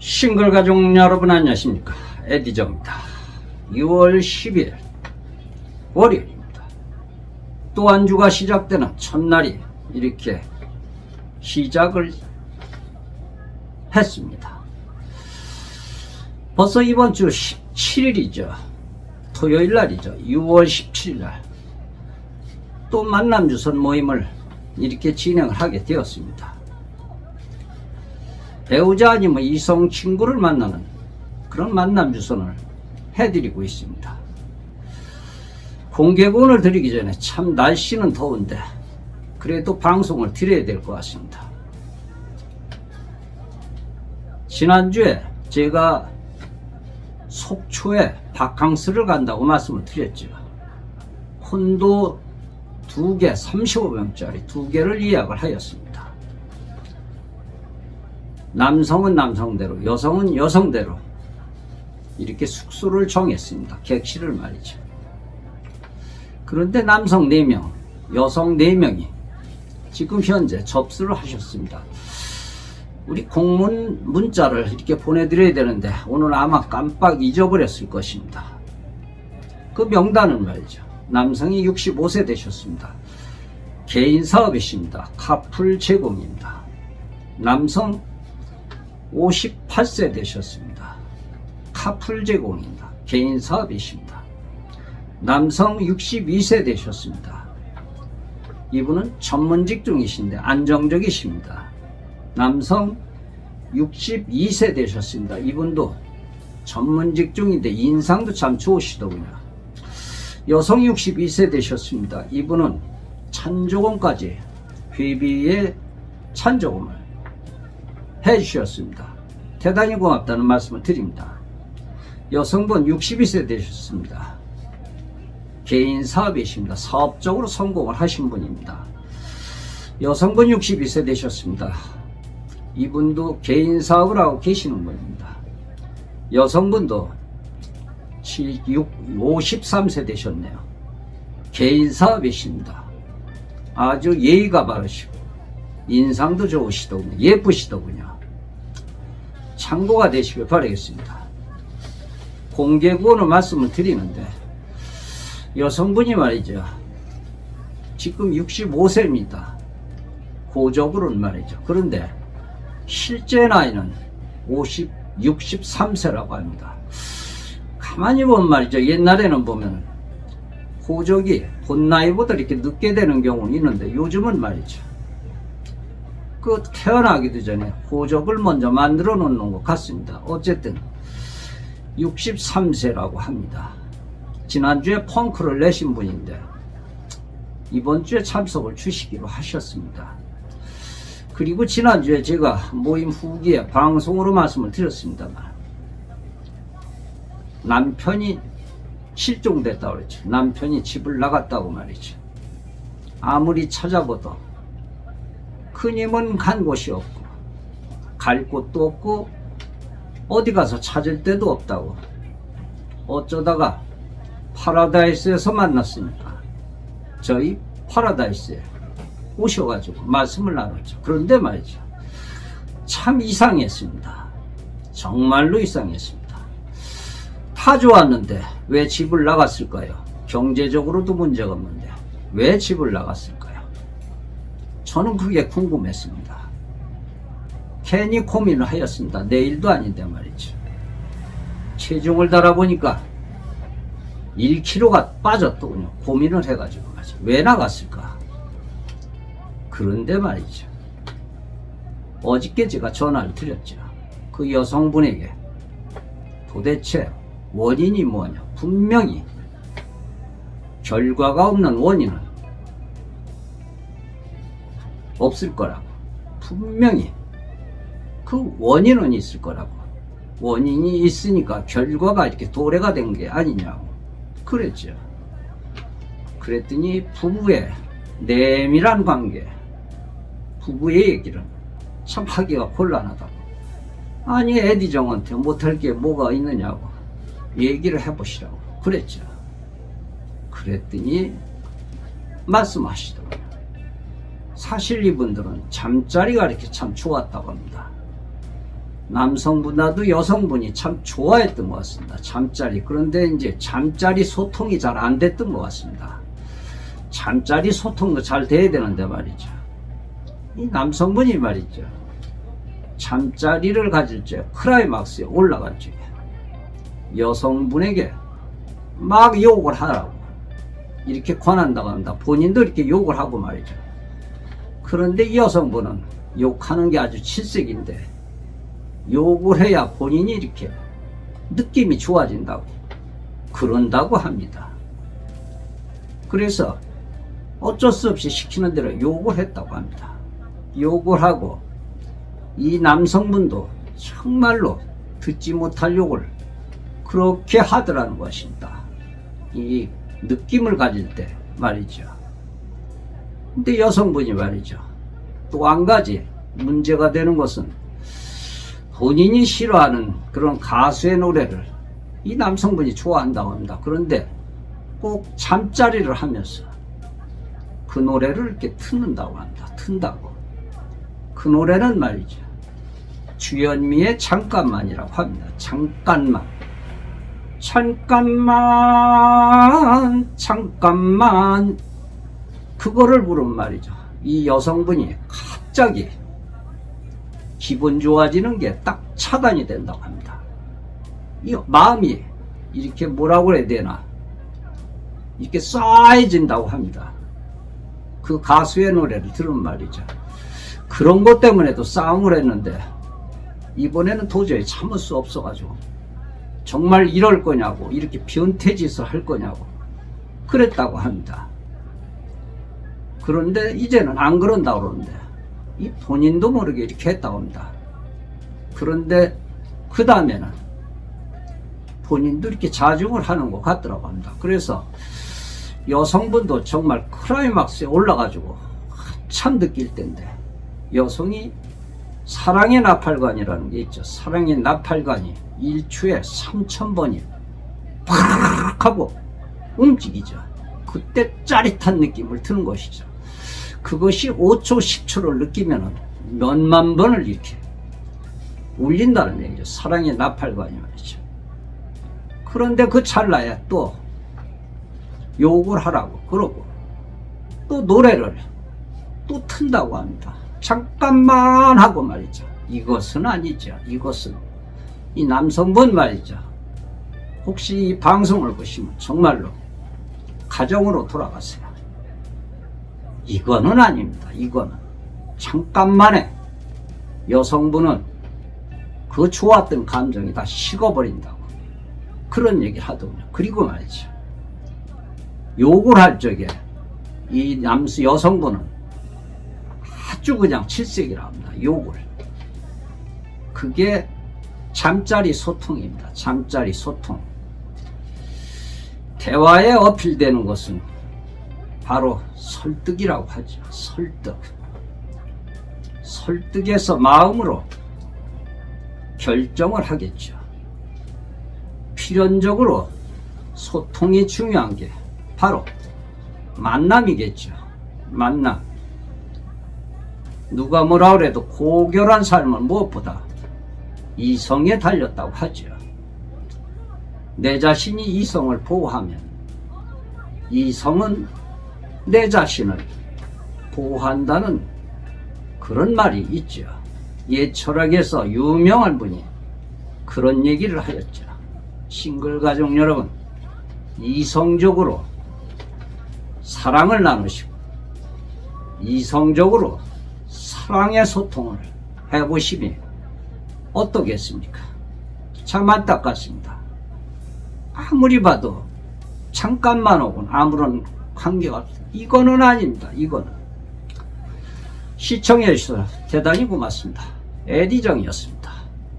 싱글가족 여러분 안녕하십니까. 에디정입니다. 6월 10일 월요일입니다. 또 한 주가 시작되는 첫날이 이렇게 시작을 했습니다. 벌써 이번 주 17일이죠. 토요일 날이죠. 6월 17일 날 또 만남주선 모임을 이렇게 진행을 하게 되었습니다. 배우자 아니면 이성 친구를 만나는 그런 만남주선을 해드리고 있습니다. 공개본을 드리기 전에 참 날씨는 더운데 그래도 방송을 드려야 될 것 같습니다. 지난주에 제가 속초에 바캉스를 간다고 말씀을 드렸죠. 콘도 2개 35평짜리 2개를 예약을 하였습니다. 남성은 남성대로 여성은 여성대로 이렇게 숙소를 정했습니다. 객실을 말이죠. 그런데 남성 4명 여성 4명이 지금 현재 접수를 하셨습니다. 우리 공문 문자를 이렇게 보내드려야 되는데 오늘 아마 깜빡 잊어버렸을 것입니다. 그 명단은 말이죠. 남성이 65세 되셨습니다. 개인 사업이십니다. 카풀 제공입니다. 남성 58세 되셨습니다. 카풀 제공입니다. 개인 사업이십니다. 남성 62세 되셨습니다. 이분은 전문직 중이신데 안정적이십니다. 남성 62세 되셨습니다. 이분도 전문직 중인데 인상도 참 좋으시더군요. 여성 62세 되셨습니다. 이분은 찬조금까지 회비에 찬조금을 해주셨습니다. 대단히 고맙다는 말씀을 드립니다. 여성분 62세 되셨습니다. 개인 사업이십니다. 사업적으로 성공을 하신 분입니다. 여성분 62세 되셨습니다. 이분도 개인 사업을 하고 계시는 분입니다. 여성분도 53세 되셨네요. 개인 사업이십니다. 아주 예의가 바르시고 인상도 좋으시더군요. 예쁘시더군요. 참고가 되시길 바라겠습니다. 공개구원을 말씀을 드리는데 여성분이 말이죠. 지금 65세입니다. 고적으로는 말이죠. 그런데 실제 나이는 63세라고 합니다. 가만히 보면 말이죠. 옛날에는 보면 호적이 본 나이보다 이렇게 늦게 되는 경우는 있는데 요즘은 말이죠. 그 태어나기도 전에 호적을 먼저 만들어 놓는 것 같습니다. 어쨌든 63세라고 합니다. 지난주에 펑크를 내신 분인데 이번 주에 참석을 주시기로 하셨습니다. 그리고 지난주에 제가 모임 후기에 방송으로 말씀을 드렸습니다만 남편이 실종됐다고 그랬죠. 남편이 집을 나갔다고 말이죠. 아무리 찾아봐도 큰 힘은 간 곳이 없고 갈 곳도 없고 어디 가서 찾을 데도 없다고 어쩌다가 파라다이스에서 만났으니까 저희 파라다이스에 오셔가지고 말씀을 나눴죠. 그런데 말이죠. 참 이상했습니다. 정말로 이상했습니다. 다 좋았는데 왜 집을 나갔을까요? 경제적으로도 문제가 없는데 왜 집을 나갔을까요? 저는 그게 궁금했습니다. 괜히 고민을 하였습니다. 내일도 아닌데 말이죠. 체중을 달아보니까 1kg가 빠졌더군요. 고민을 해가지고 말이죠. 왜 나갔을까? 그런데 말이죠. 어저께 제가 전화를 드렸죠. 그 여성분에게 도대체 원인이 뭐냐? 분명히 결과가 없는 원인은 없을 거라고. 분명히 그 원인은 있을 거라고. 원인이 있으니까 결과가 이렇게 도래가 된 게 아니냐고 그랬죠. 그랬더니 부부의 내밀한 관계, 부부의 얘기를 참 하기가 곤란하다고. 아니 에디정한테 못할 게 뭐가 있느냐고 얘기를 해보시라고 그랬죠. 그랬더니 말씀하시더라고요. 사실 이분들은 잠자리가 이렇게 참 좋았다고 합니다. 남성보다도 여성분이 참 좋아했던 것 같습니다. 잠자리. 그런데 이제 잠자리 소통이 잘 안 됐던 것 같습니다. 잠자리 소통도 잘 돼야 되는데 말이죠. 이 남성분이 말이죠. 잠자리를 가질 때 클라이막스에 올라갈 적에 여성분에게 막 욕을 하라고 이렇게 권한다고 합니다. 본인도 이렇게 욕을 하고 말이죠. 그런데 이 여성분은 욕하는 게 아주 질색인데 욕을 해야 본인이 이렇게 느낌이 좋아진다고 그런다고 합니다. 그래서 어쩔 수 없이 시키는 대로 욕을 했다고 합니다. 욕을 하고 이 남성분도 정말로 듣지 못할 욕을 그렇게 하더라는 것입니다. 이 느낌을 가질 때 말이죠. 근데 여성분이 말이죠. 또 한 가지 문제가 되는 것은 본인이 싫어하는 그런 가수의 노래를 이 남성분이 좋아한다고 합니다. 그런데 꼭 잠자리를 하면서 그 노래를 이렇게 듣는다고 합니다. 튼다고. 그 노래는 말이죠. 주현미의 잠깐만이라고 합니다. 잠깐만. 잠깐만. 그거를 부르면 말이죠. 이 여성분이 갑자기 기분 좋아지는 게 딱 차단이 된다고 합니다. 이 마음이 이렇게 뭐라고 해야 되나. 이렇게 싸해진다고 합니다. 그 가수의 노래를 들으면 말이죠. 그런 것 때문에도 싸움을 했는데 이번에는 도저히 참을 수 없어가지고 정말 이럴 거냐고 이렇게 변태짓을 할 거냐고 그랬다고 합니다. 그런데 이제는 안 그런다고 그러는데 이 본인도 모르게 이렇게 했다고 합니다. 그런데 그 다음에는 본인도 이렇게 자중을 하는 것 같더라고 합니다. 그래서 여성분도 정말 클라이막스에 올라가지고 한참 느낄 텐데 여성이 사랑의 나팔관이라는 게 있죠. 사랑의 나팔관이 1초에 3000번이 팍 하고 움직이죠. 그때 짜릿한 느낌을 드는 것이죠. 그것이 5초 10초를 느끼면 몇만 번을 이렇게 울린다는 얘기죠. 사랑의 나팔관이 말이죠. 그런데 그 찰나에 또 욕을 하라고 그러고 또 노래를 또 튼다고 합니다. 잠깐만 하고 말이죠. 이것은 아니죠. 이것은 이 남성분 말이죠. 혹시 이 방송을 보시면 정말로 가정으로 돌아가세요. 이거는 아닙니다. 이거는 잠깐만에 여성분은 그 좋았던 감정이 다 식어버린다고 그런 얘기를 하더군요. 그리고 말이죠. 욕을 할 적에 이 여성분은 아주 그냥 질색이라 합니다. 욕을. 그게 잠자리 소통입니다. 잠자리 소통. 대화에 어필되는 것은 바로 설득이라고 하죠. 설득. 설득해서 마음으로 결정을 하겠죠. 필연적으로 소통이 중요한 게 바로 만남이겠죠. 만남. 누가 뭐라 그래도 고결한 삶은 무엇보다 이성에 달렸다고 하죠. 내 자신이 이성을 보호하면 이성은 내 자신을 보호한다는 그런 말이 있죠. 옛 철학에서 유명한 분이 그런 얘기를 하였죠. 싱글가족 여러분, 이성적으로 사랑을 나누시고 이성적으로 사랑의 소통을 해보시면 어떻겠습니까? 참 안타깝습니다. 아무리 봐도 잠깐만 오곤 아무런 관계가 없습니다. 이거는 아닙니다. 이거는. 시청해 주셔서 대단히 고맙습니다. 에디정이었습니다.